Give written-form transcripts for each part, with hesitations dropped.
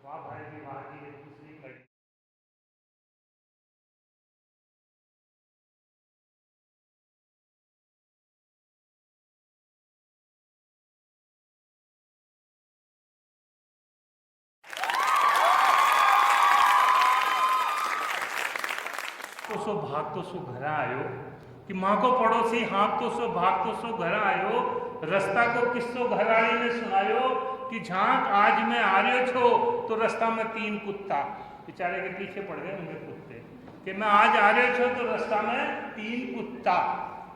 वाह भाई विवाह की ये दूसरी कड़ी। तो सो भाग तो सो घर आयो कि माँ को पड़ोसी हाँप तो सो भाग तो सो घर आयो, रास्ता को किस्सो घराड़ी ने सुनायो कि झांक आज मैं आ रहे छो तो रास्ता में 3 कुत्ता। बेचारे के पीछे पड़ गए उनके कुत्ते कि मैं आज आ रहे छो तो रास्ता में 3 कुत्ता।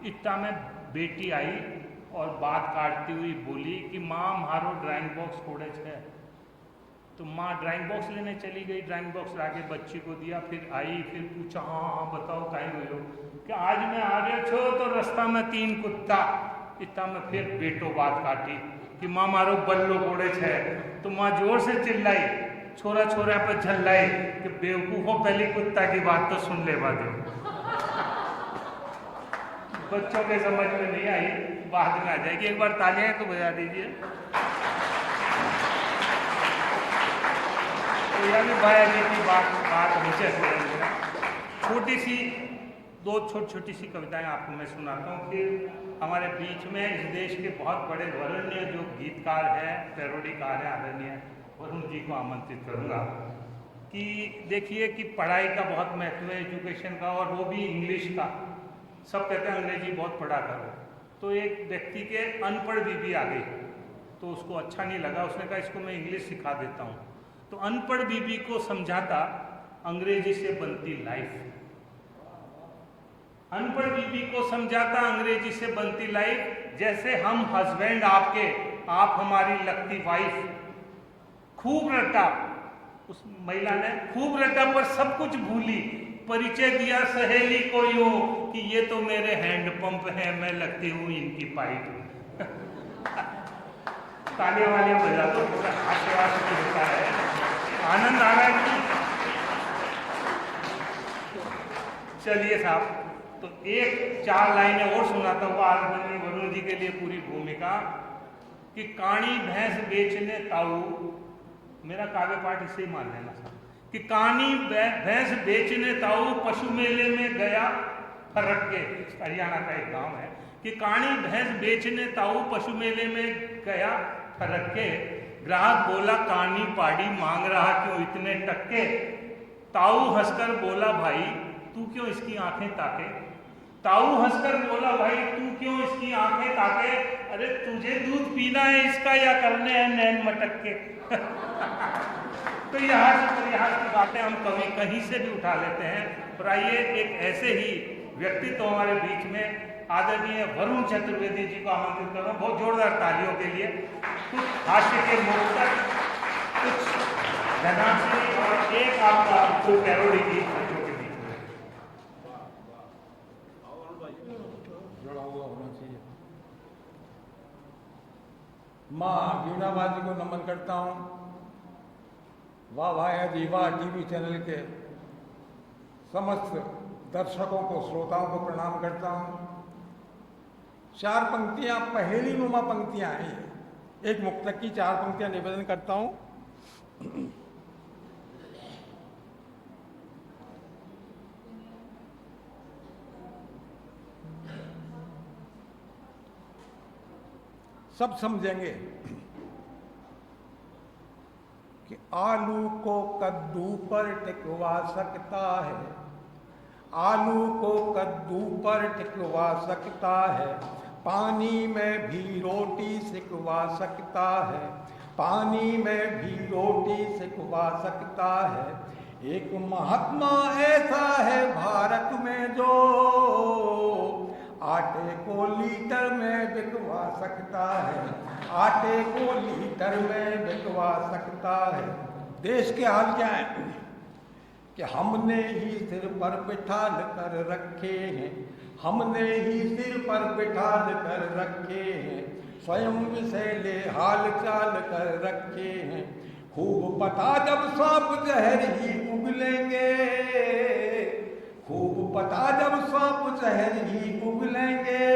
इतना में बेटी आई और बात काटती हुई बोली कि माँ मारो ड्राइंग बॉक्स थोड़े छे। तो माँ ड्राइंग बॉक्स लेने चली गई, ड्राइंग बॉक्स लाके बच्ची को दिया, फिर आई, फिर पूछा हाँ हाँ बताओ कहीं हुई हो कि आज मैं आ रहे छो तो रास्ता में 3 कुत्ता। इतना में फिर बेटो बात काटी कि माँ मारो बल्लो कोड़े छे। तो माँ जोर से चिल्लाई, छोरा छोरा पर झल्लाई कि बेवकूफों पहली कुत्ता की बात तो सुन ले दो। बच्चों के समझ में नहीं आई, बाद में आ जाएगी। एक बार तालियां तो बजा दीजिए। तो यह भी भाई जी की बात मुझे छोटी सी दो छोटी सी कविताएं आपको मैं सुनाता हूँ। फिर हमारे बीच में इस देश के बहुत बड़े वरेण्य जो गीतकार हैं, पैरोडीकार हैं, आदरणीय वरुण जी को आमंत्रित करूँगा कि देखिए कि पढ़ाई का बहुत महत्व है, एजुकेशन का, और वो भी इंग्लिश का। सब कहते हैं अंग्रेजी बहुत पढ़ा करो। तो एक व्यक्ति के अनपढ़ बीबी आ गई तो उसको अच्छा नहीं लगा, उसने कहा इसको मैं इंग्लिश सिखा देता हूँ। तो अनपढ़ बीबी को समझाता अंग्रेजी से बनती लाइफ, अनपढ़ बीबी को समझाता अंग्रेजी से बनती लाइफ। जैसे हम हस्बैंड आपके, आप हमारी लगती वाइफ। खूब रटा, उस महिला ने खूब रटा पर सब कुछ भूली, परिचय दिया सहेली को यूं कि ये तो मेरे हैंडपंप है, मैं लगती हूँ इनकी पाइप। तालियां वालियां बजा दो, पूरा हास्यवास होता है, आनंद आ रहा है कि। चलिए साहब, तो एक 4 लाइनें और सुनाता हुआ आदरणीय वरुण जी के लिए पूरी भूमिका कि काणी भैंस बेचने ताऊ, मेरा काव्य पाठ इससे ही मान लेना साहब, कि कानी भैंस बेचने ताऊ पशु मेले में गया फरक के, हरियाणा का एक गांव है, कि कानी भैंस बेचने ताऊ पशु मेले में गया फरक के, ग्राहक बोला कानी पाड़ी मांग रहा क्यों इतने टक्के, ताऊ हंसकर बोला भाई तू क्यों इसकी आंखें ताके, ताऊ हंसकर बोला भाई तू क्यों इसकी आंखें ताके, अरे तुझे दूध पीना है इसका या करने हैं नैन मटक के। तो यहाँ से परिहास की बातें हम कभी कहीं से भी उठा लेते हैं। और आइए एक ऐसे ही व्यक्तित्व हमारे बीच में आदरणीय वरुण चतुर्वेदी जी को आमंत्रित कर रहा हूँ, बहुत जोरदार तालियों के लिए। कुछ हास्य के मुक्तक, कुछ धनाश्री और एक आपका जो पैरोडी गीत बच्चों के बीच में जुड़ा हुआ होना चाहिए। माँ वीणाबाजी को नमन करता हूँ। वाह भाई दीवा टीवी चैनल के समस्त दर्शकों को, श्रोताओं को प्रणाम करता हूँ। 4 पंक्तियाँ पहेली नुमा पंक्तियाँ हैं, एक मुक्तक की 4 पंक्तियाँ निवेदन करता हूँ। सब समझेंगे कि आलू को कद्दू पर टिकवा सकता है, आलू को कद्दू पर टिकवा सकता है, पानी में भी रोटी सिकवा सकता है, पानी में भी रोटी सिकवा सकता है। एक महात्मा ऐसा है भारत में जो आटे को लीटर में बिकवा सकता है, आटे को लीटर में बिकवा सकता है। देश के हाल क्या है कि हमने ही सिर पर बिठाल कर रखे हैं, हमने ही सिर पर बिठाल कर रखे हैं, स्वयं विषैले हाल चाल कर रखे हैं। खूब पता जब सांप जहर ही उगलेंगे, खूब पता जब सांप जहर ही उगलेंगे,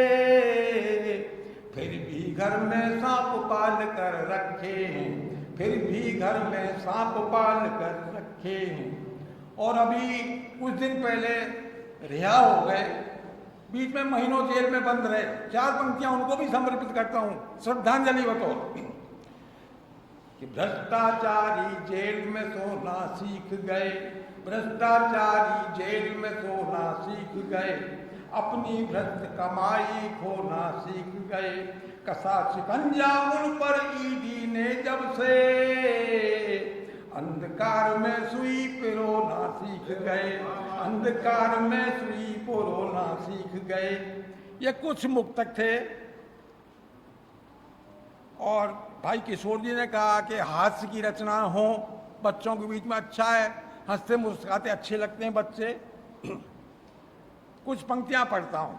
फिर भी घर में सांप पाल कर रखे हैं, फिर भी घर में सांप पाल कर रखे हैं। और अभी कुछ दिन पहले रिहा हो गए, बीच में महीनों जेल में बंद रहे। 4 पंक्तियां उनको भी समर्पित करता हूं श्रद्धांजलि बतौर कि भ्रष्टाचारी जेल में सोना सीख गए, भ्रष्टाचारी जेल में सोना सीख गए, अपनी भ्रष्ट कमाई खोना सीख गए, कसा शिकंजा उन पर ईडी ने जब से, अंधकार में सुई पिरोना सीख गए, अंधकार में सुई पिरोना सीख गए। ये कुछ मुक्तक थे। और भाई किशोर जी ने कहा कि हास्य की रचना हो बच्चों के बीच में अच्छा है, हंसते मुस्कुराते अच्छे लगते हैं बच्चे। कुछ पंक्तियां पढ़ता हूं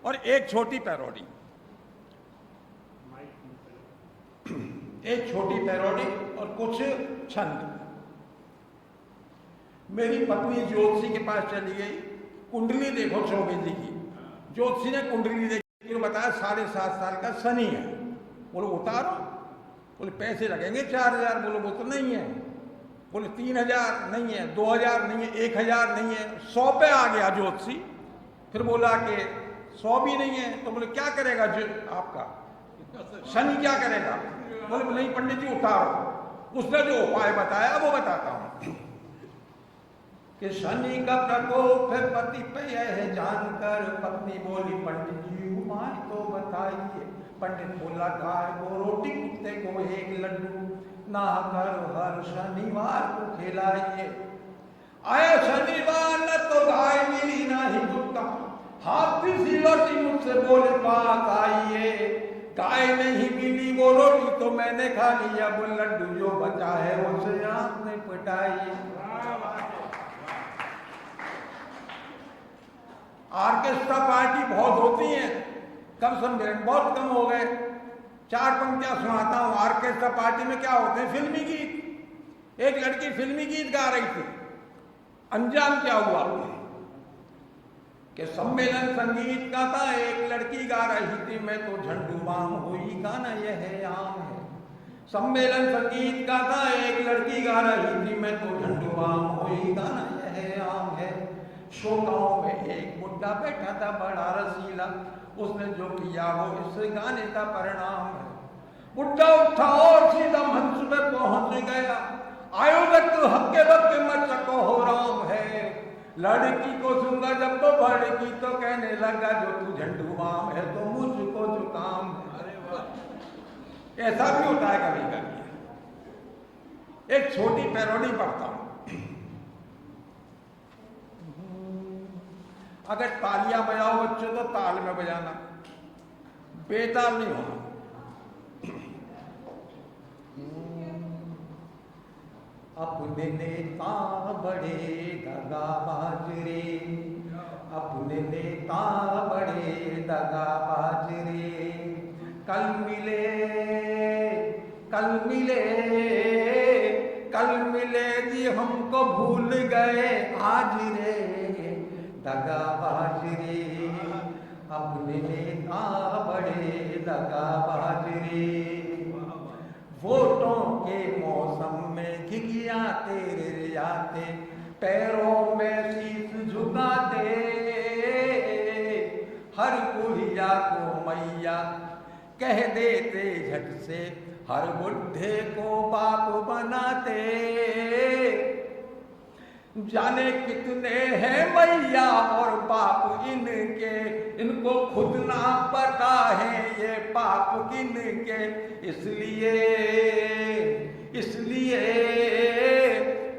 और एक छोटी पैरोडी, एक छोटी पैरोडी और कुछ छंद। मेरी पत्नी ज्योतिषी के पास चली गई, कुंडली देखो चौबे जी की। ज्योतिषी ने कुंडली देखी, बताया 7.5 साल का शनि है। बोलो उतारो, बोले पैसे लगेंगे 4000। बोलो वो तो नहीं है। बोले 3000 नहीं है, 2000 नहीं है, 1000 नहीं है, 100 पे आ गया ज्योतिषी। फिर बोला कि 100 भी नहीं है। तो बोले क्या करेगा जो आपका शनि क्या करेगा? बोले नहीं पंडित जी उतारो। उसने जो उपाय बताया वो बताता हूं कि शनि का प्रकोप है पति पे है जानकर, पत्नी बोली पंडित जी उपाय तो बताइए। पंडित बोला गाय को रोटी, कुत्ते को 1 लड्डू, ना कर हर शनिवार को खिलाइए। आया शनिवार न तो गाय मिली ना ही कुत्ता, हाथी सी रोटी मुझसे बोले पास आइए। गाय नहीं मिली वो रोटी तो मैंने खा लिया, वो लड्डू जो बचा है उसे आपने पिटाई। ऑर्केस्ट्रा पार्टी बहुत होती है, कम सम्मेलन बहुत कम हो गए। 4 पंक्तियां सुनाता हूं। ऑर्केस्ट्रा पार्टी में क्या होते हैं? फिल्मी गीत। एक लड़की फिल्मी गीत गा रही थी। अंजाम क्या हुआ कि सम्मेलन संगीत का था, एक लड़की गा रही थी मैं तो झंडू बाम हुई, गाना यह आम है। सम्मेलन संगीत का था, एक लड़की गा रही थी मैं तो झंडू बाम हुई, गाना यह आम है। श्रोताओं में एक बुड्ढा बैठा था बड़ा रसीला, उसने जो किया वो इस गाने का परिणाम है। बुड्ढा उठा और सीधा मंच में पहुंच गया, आयोजक तो हक्के बक्के मचको हो राम है। लड़की को सुनगा जब तो बड़की तो कहने लगा जो तू झंडू बाम है तो मुझको जुकाम है। ऐसा भी होता है कभी कभी। एक छोटी पैरोडी पढ़ता हूं। अगर तालियां बजाओ बच्चों तो ताल में बजाना, बेताल नहीं होना। अपने नेता बड़े दगाबाज रे, अपने नेता बड़े दगाबाज रे। कल मिले कल मिले कल मिले जी हमको भूल गए आज रे, दगाबाज रे। अपने नेता बड़े दगाबाज रे। वोटों के मौसम में घिघियाते रियाते, पैरों में शीश झुकाते, हर बुढ़िया को मैया कह देते झट से, हर बुढ़े को बाप बनाते। जाने कितने हैं मैया और बाप इनके, इनको खुद ना पता है ये पाप किनके। इसलिए इसलिए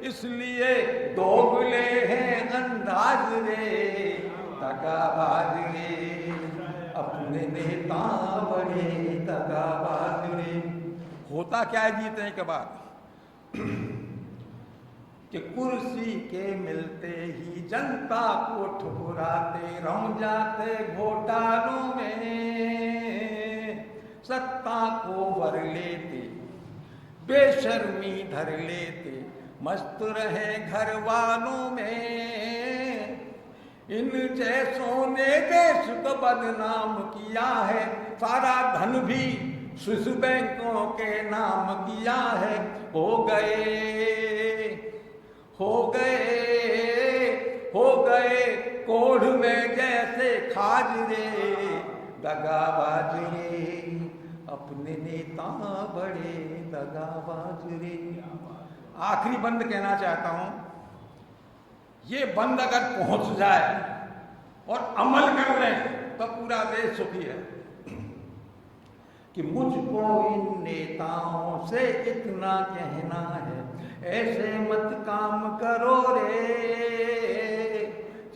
इसलिए दोगले हैं अंदाज रे, दगाबाज रे। अपने नेता बड़े दगाबाज रे। होता क्या है जीतने के बाद कि कुर्सी के मिलते ही जनता को ठुकराते, रम जाते घोटालों में, सत्ता को वर लेते, बेशर्मी धर लेते, मस्त रहे घर वालों में। इन जैसों ने देश को बदनाम किया है, सारा धन भी स्विस बैंकों के नाम किया है, हो गए कोढ़ में जैसे खाजरे, दगाबाज रे अपने नेता बड़े दगाबाज रे। आखिरी बंद कहना चाहता हूं, ये बंद अगर पहुंच जाए और अमल कर लें तो पूरा देश सुखी है। कि मुझको इन नेताओं से इतना कहना है, ऐसे मत काम करो रे,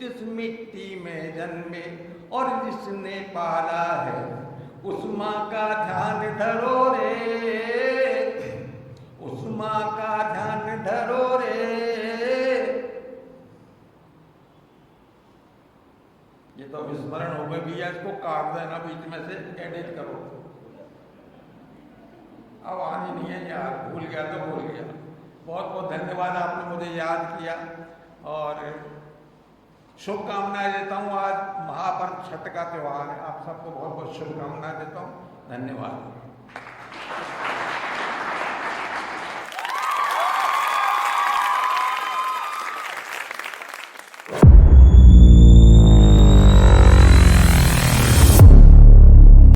जिस मिट्टी में जन्मे और जिसने पाला है, उस माँ का ध्यान धरो रे, उस माँ का ध्यान धरो रे। ये तो विस्मरण हो गए भैया, इसको काट देना बीच में से, एडिट करो। अब आनी नहीं है यार, भूल गया तो भूल गया। बहुत बहुत धन्यवाद, आपने मुझे याद किया और शुभकामनाएं देता हूँ। आज महापर्व छठ का त्यौहार है, आप सबको बहुत बहुत शुभकामनाएं देता हूँ। धन्यवाद।